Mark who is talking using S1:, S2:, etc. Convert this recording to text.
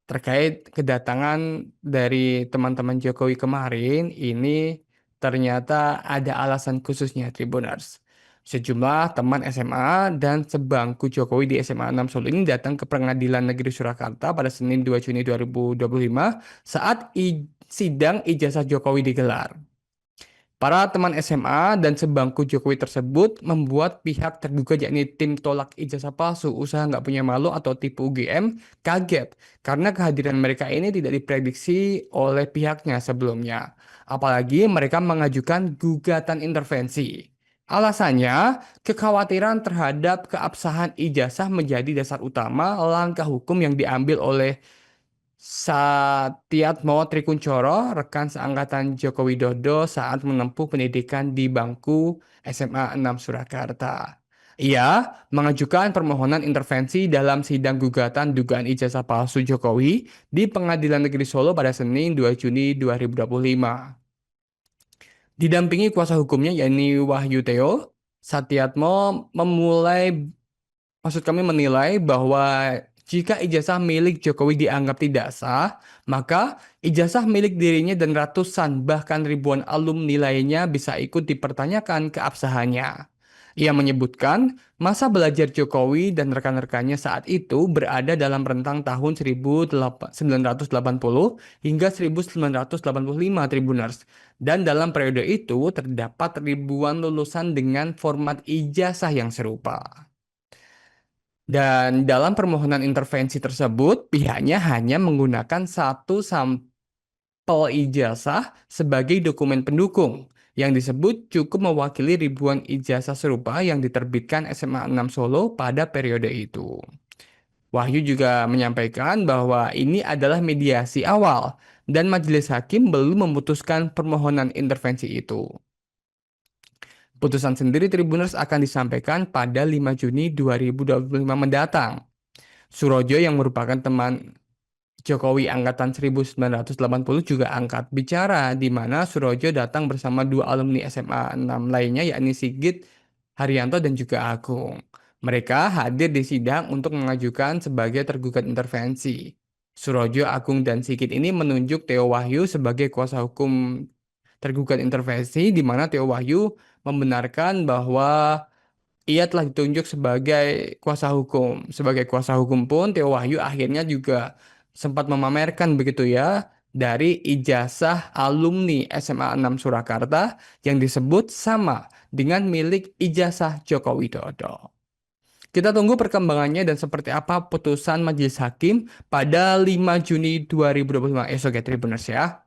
S1: Terkait kedatangan dari teman-teman Jokowi kemarin, ini ternyata ada alasan khususnya Tribuners. Sejumlah teman SMA dan sebangku Jokowi di SMA 6 Solo ini datang ke Pengadilan Negeri Surakarta pada Senin 2 Juni 2025 saat sidang ijazah Jokowi digelar. Para teman SMA dan sebangku Jokowi tersebut membuat pihak terduga yakni tim tolak ijazah palsu usaha nggak punya malu atau tipu UGM kaget karena kehadiran mereka ini tidak diprediksi oleh pihaknya sebelumnya. Apalagi mereka mengajukan gugatan intervensi. Alasannya, kekhawatiran terhadap keabsahan ijazah menjadi dasar utama langkah hukum yang diambil oleh Satyatmo Trikuncoro, rekan seangkatan Joko Widodo saat menempuh pendidikan di bangku SMA 6 Surakarta. Ia mengajukan permohonan intervensi dalam sidang gugatan dugaan ijazah palsu Jokowi di Pengadilan Negeri Solo pada Senin 2 Juni 2025. Didampingi kuasa hukumnya yakni Wahyu Theo, Satyatmo Maksud kami menilai bahwa jika ijazah milik Jokowi dianggap tidak sah, maka ijazah milik dirinya dan ratusan bahkan ribuan alumni lainnya bisa ikut dipertanyakan keabsahannya. Ia menyebutkan masa belajar Jokowi dan rekan-rekannya saat itu berada dalam rentang tahun 1980 hingga 1985 Tribuners. Dan dalam periode itu terdapat ribuan lulusan dengan format ijazah yang serupa. Dan dalam permohonan intervensi tersebut, pihaknya hanya menggunakan satu sampel ijazah sebagai dokumen pendukung yang disebut cukup mewakili ribuan ijazah serupa yang diterbitkan SMA 6 Solo pada periode itu. Wahyu juga menyampaikan bahwa ini adalah mediasi awal dan majelis hakim belum memutuskan permohonan intervensi itu. Putusan sendiri Tribuners akan disampaikan pada 5 Juni 2025 mendatang. Surojo yang merupakan teman Jokowi angkatan 1980 juga angkat bicara di mana Surojo datang bersama dua alumni SMA 6 lainnya yakni Sigit Haryanto dan juga Agung. Mereka hadir di sidang untuk mengajukan sebagai tergugat intervensi. Surojo, Agung, dan Sigit ini menunjuk Theo Wahyu sebagai kuasa hukum tergugat intervensi di mana Theo Wahyu membenarkan bahwa ia telah ditunjuk sebagai kuasa hukum. Sebagai kuasa hukum pun Theo Wahyu akhirnya juga sempat memamerkan begitu ya dari ijazah alumni SMA 6 Surakarta yang disebut sama dengan milik ijazah Joko Widodo. Kita tunggu perkembangannya dan seperti apa putusan majelis hakim pada 5 Juni 2025 esok ya Tribuners ya.